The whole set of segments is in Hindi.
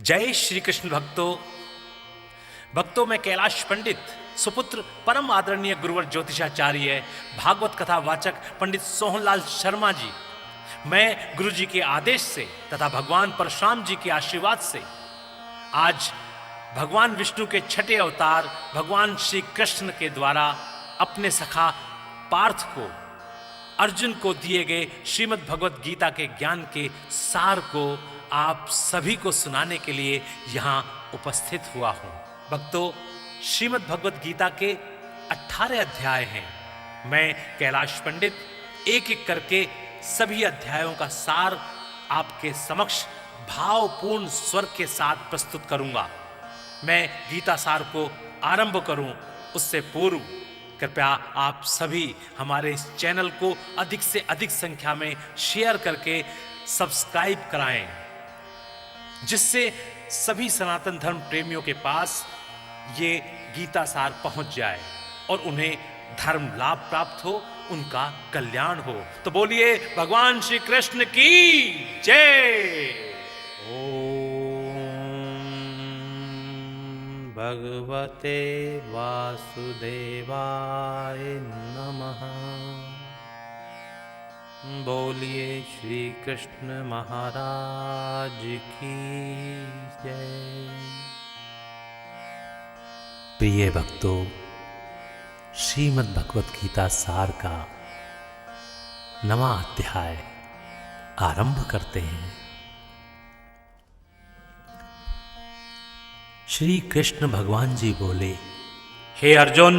जय श्री कृष्ण भक्तों में कैलाश पंडित सुपुत्र परम आदरणीय गुरुवर ज्योतिषाचार्य भागवत कथा वाचक पंडित सोहनलाल शर्मा जी, मैं गुरु जी के आदेश से तथा भगवान परशुराम जी के आशीर्वाद से आज भगवान विष्णु के छठे अवतार भगवान श्री कृष्ण के द्वारा अपने सखा पार्थ को अर्जुन को दिए गए श्रीमद् भगवत गीता के ज्ञान के सार को आप सभी को सुनाने के लिए यहाँ उपस्थित हुआ हूँ। भक्तों, श्रीमद् भगवत गीता के 18 अध्याय हैं। मैं कैलाश पंडित एक एक करके सभी अध्यायों का सार आपके समक्ष भावपूर्ण स्वर के साथ प्रस्तुत करूंगा। मैं गीता सार को आरंभ करूं उससे पूर्व कृपया आप सभी हमारे इस चैनल को अधिक से अधिक संख्या में शेयर करके सब्सक्राइब कराएं, जिससे सभी सनातन धर्म प्रेमियों के पास ये गीता सार पहुंच जाए और उन्हें धर्म लाभ प्राप्त हो, उनका कल्याण हो। तो बोलिए भगवान श्री कृष्ण की जय। ओम भगवते वासुदेवाय नमः। बोलिए श्री कृष्ण महाराज की जय। प्रिय भक्तों, श्रीमद् भगवत गीता सार का 9वां अध्याय आरंभ करते हैं। श्री कृष्ण भगवान जी बोले, हे अर्जुन,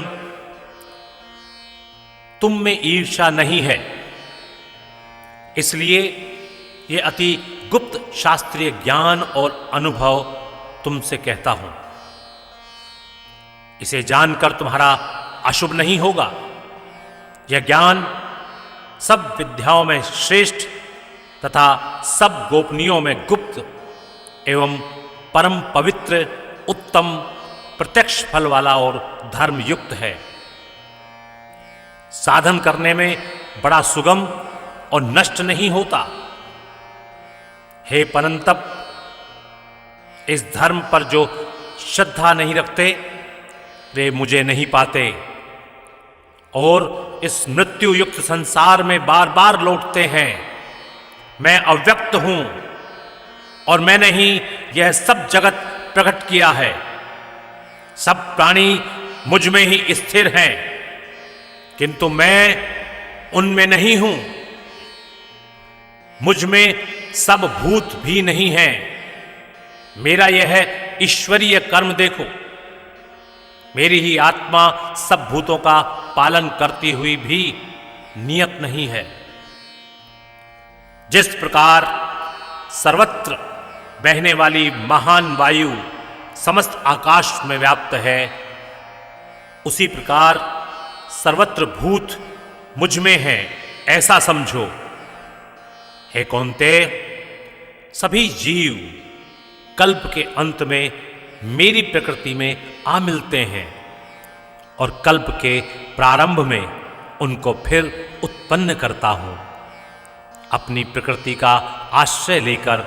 तुम में ईर्ष्या नहीं है, इसलिए ये अति गुप्त शास्त्रीय ज्ञान और अनुभव तुमसे कहता हूं। इसे जानकर तुम्हारा अशुभ नहीं होगा। यह ज्ञान सब विद्याओं में श्रेष्ठ तथा सब गोपनीयों में गुप्त एवं परम पवित्र, उत्तम, प्रत्यक्ष फल वाला और धर्मयुक्त है। साधन करने में बड़ा सुगम और नष्ट नहीं होता। हे परंतप, इस धर्म पर जो श्रद्धा नहीं रखते वे मुझे नहीं पाते और इस मृत्यु युक्त संसार में बार बार लौटते हैं। मैं अव्यक्त हूं और मैंने ही यह सब जगत प्रकट किया है। सब प्राणी मुझ में ही स्थिर हैं, किंतु मैं उनमें नहीं हूं। मुझ में सब भूत भी नहीं हैं। मेरा यह ईश्वरीय कर्म देखो। मेरी ही आत्मा सब भूतों का पालन करती हुई भी नियत नहीं है। जिस प्रकार सर्वत्र बहने वाली महान वायु समस्त आकाश में व्याप्त है, उसी प्रकार सर्वत्र भूत मुझ में हैं, ऐसा समझो। हे कौन्तेय, सभी जीव कल्प के अंत में मेरी प्रकृति में आ मिलते हैं और कल्प के प्रारंभ में उनको फिर उत्पन्न करता हूं। अपनी प्रकृति का आश्रय लेकर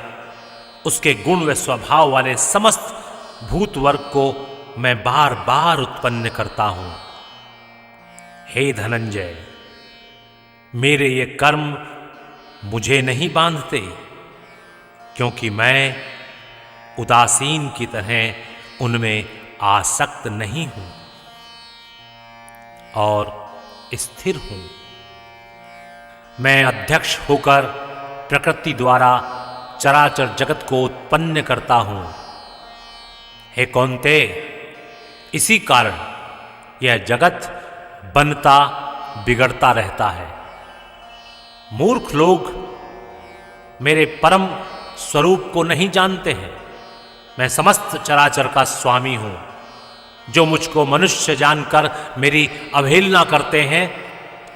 उसके गुण व स्वभाव वाले समस्त भूत वर्ग को मैं बार बार उत्पन्न करता हूं। हे धनंजय, मेरे ये कर्म मुझे नहीं बांधते, क्योंकि मैं उदासीन की तरह उनमें आसक्त नहीं हूं और स्थिर हूं। मैं अध्यक्ष होकर प्रकृति द्वारा चराचर जगत को उत्पन्न करता हूं। हे कौन्तेय, इसी कारण यह जगत बनता बिगड़ता रहता है। मूर्ख लोग मेरे परम स्वरूप को नहीं जानते हैं। मैं समस्त चराचर का स्वामी हूं। जो मुझको मनुष्य जानकर मेरी अवहेलना करते हैं,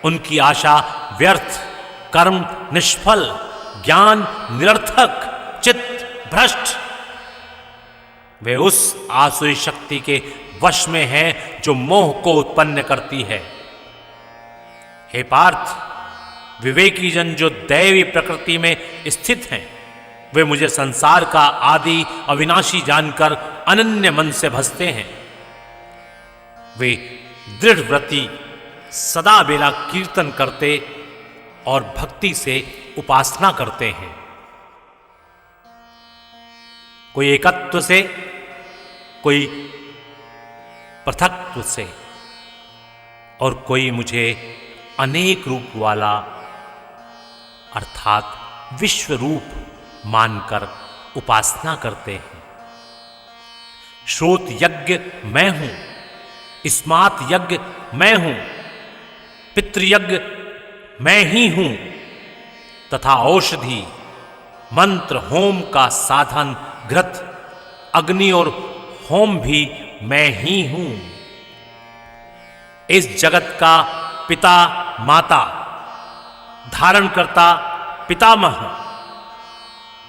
उनकी आशा व्यर्थ, कर्म निष्फल, ज्ञान निरर्थक, चित्त भ्रष्ट। वे उस आसुरी शक्ति के वश में हैं जो मोह को उत्पन्न करती है। हे पार्थ, विवेकी जन जो दैवी प्रकृति में स्थित हैं, वे मुझे संसार का आदि अविनाशी जानकर अनन्य मन से भजते हैं। वे दृढ़ व्रति सदा बेला कीर्तन करते और भक्ति से उपासना करते हैं। कोई एकत्व से, कोई पृथक्त्व से, और कोई मुझे अनेक रूप वाला अर्थात विश्व रूप मानकर उपासना करते हैं। श्रोत यज्ञ मैं हूं, स्मार्त यज्ञ मैं हूं, पितृयज्ञ मैं ही हूं, तथा औषधि मंत्र होम का साधन घृत अग्नि और होम भी मैं ही हूं। इस जगत का पिता माता, धारण करता पितामह,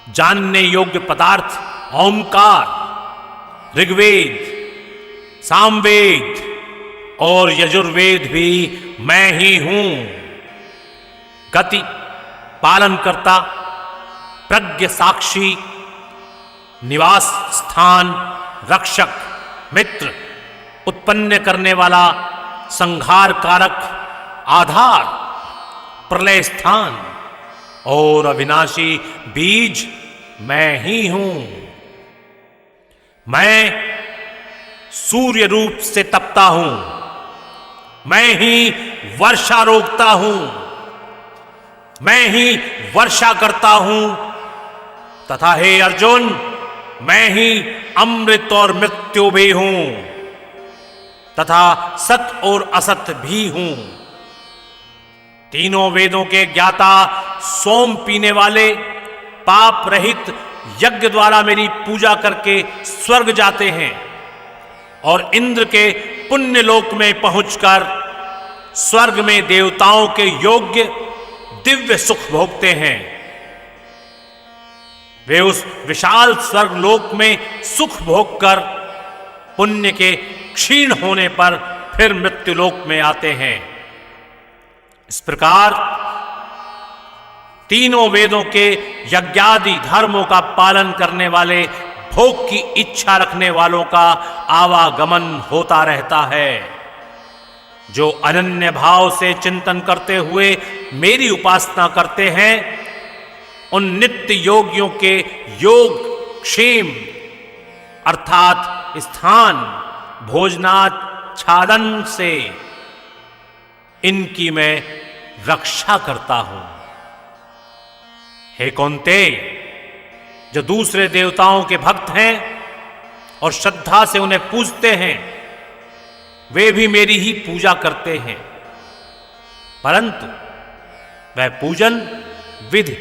जानने योग्य पदार्थ ओंकार, ऋग्वेद, सामवेद और यजुर्वेद भी मैं ही हूं। गति पालन करता, प्रज्ञ साक्षी, निवास स्थान, रक्षक, मित्र, उत्पन्न करने वाला, संहार कारक, आधार, प्रलय स्थान और अविनाशी बीज मैं ही हूं। मैं सूर्य रूप से तपता हूं, मैं ही वर्षा रोकता हूं, मैं ही वर्षा करता हूं, तथा हे अर्जुन, मैं ही अमृत और मृत्यु भी हूं, तथा सत और असत भी हूं। तीनों वेदों के ज्ञाता, सोम पीने वाले, पाप रहित यज्ञ द्वारा मेरी पूजा करके स्वर्ग जाते हैं और इंद्र के पुण्य लोक में पहुंचकर स्वर्ग में देवताओं के योग्य दिव्य सुख भोगते हैं। वे उस विशाल स्वर्ग लोक में सुख भोगकर पुण्य के क्षीण होने पर फिर मृत्यु लोक में आते हैं। इस प्रकार तीनों वेदों के यज्ञादि धर्मों का पालन करने वाले, भोग की इच्छा रखने वालों का आवागमन होता रहता है। जो अनन्य भाव से चिंतन करते हुए मेरी उपासना करते हैं, उन नित्य योगियों के योग क्षेम अर्थात स्थान, भोजनाच्छादन से इनकी मैं रक्षा करता हूं। हे कौन्तेय, जो दूसरे देवताओं के भक्त हैं और श्रद्धा से उन्हें पूजते हैं, वे भी मेरी ही पूजा करते हैं, परंतु वह पूजन विधि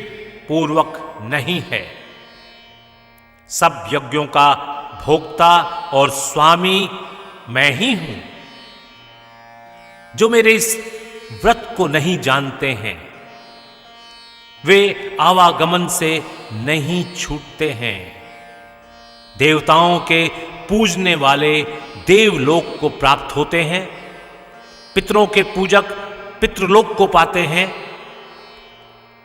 पूर्वक नहीं है। सब यज्ञों का भोक्ता और स्वामी मैं ही हूं। जो मेरे इस व्रत को नहीं जानते हैं, वे आवागमन से नहीं छूटते हैं। देवताओं के पूजने वाले देवलोक को प्राप्त होते हैं, पितरों के पूजक पितृलोक को पाते हैं,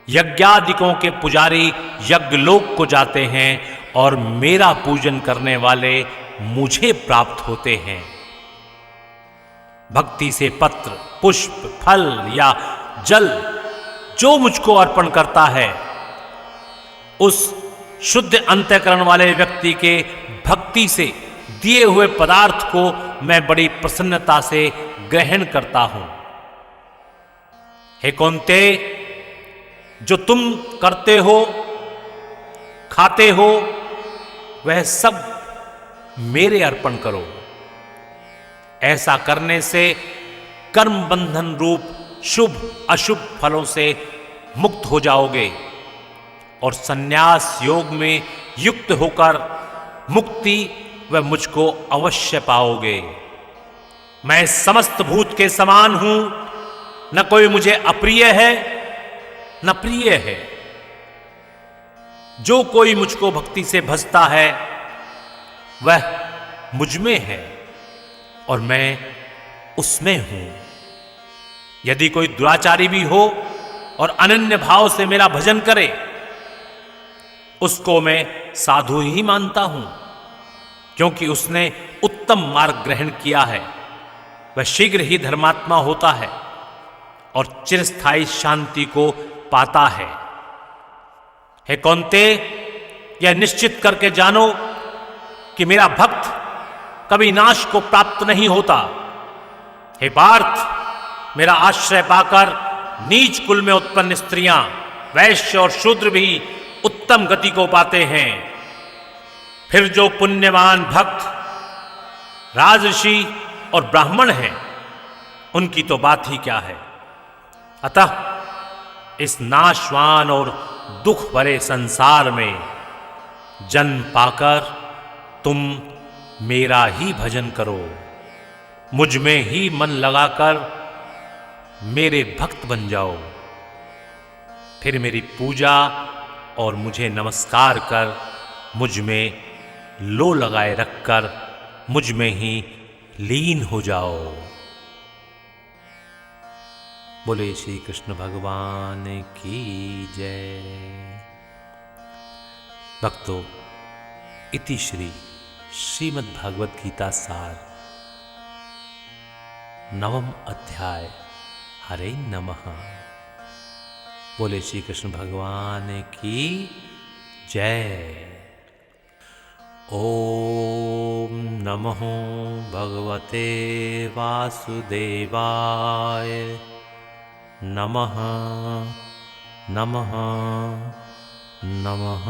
यज्ञादिकों के पुजारी यज्ञलोक को जाते हैं और मेरा पूजन करने वाले मुझे प्राप्त होते हैं। भक्ति से पत्र, पुष्प, फल या जल जो मुझको अर्पण करता है, उस शुद्ध अंतःकरण वाले व्यक्ति के भक्ति से दिए हुए पदार्थ को मैं बड़ी प्रसन्नता से ग्रहण करता हूं। हे कौन्तेय, जो तुम करते हो, खाते हो, वह सब मेरे अर्पण करो। ऐसा करने से कर्म बंधन रूप शुभ अशुभ फलों से मुक्त हो जाओगे और संन्यास योग में युक्त होकर मुक्ति व मुझको अवश्य पाओगे। मैं समस्त भूत के समान हूं, न कोई मुझे अप्रिय है न प्रिय है। जो कोई मुझको भक्ति से भजता है, वह मुझ में है और मैं उसमें हूं। यदि कोई दुराचारी भी हो और अनन्य भाव से मेरा भजन करे, उसको मैं साधु ही मानता हूं, क्योंकि उसने उत्तम मार्ग ग्रहण किया है। वह शीघ्र ही धर्मात्मा होता है और चिरस्थायी शांति को पाता है। हे कौन्ते, यह निश्चित करके जानो कि मेरा भक्त कभी नाश को प्राप्त नहीं होता। हे पार्थ, मेरा आश्रय पाकर नीच कुल में उत्पन्न स्त्रियां, वैश्य और शूद्र भी उत्तम गति को पाते हैं। फिर जो पुण्यवान भक्त राजऋषि और ब्राह्मण हैं, उनकी तो बात ही क्या है। अतः इस नाशवान और दुख भरे संसार में जन्म पाकर तुम मेरा ही भजन करो, मुझ में ही मन लगाकर मेरे भक्त बन जाओ। फिर मेरी पूजा और मुझे नमस्कार कर मुझ में लो लगाए रखकर मुझ में ही लीन हो जाओ। बोले श्री कृष्ण भगवान की जय। भक्तों, इति श्री श्रीमद् भागवत गीता सार नवम अध्याय। हरे नमः। बोले श्री कृष्ण भगवान की जय। ओम नमः भगवते वासुदेवाय। नमः नमः नमः।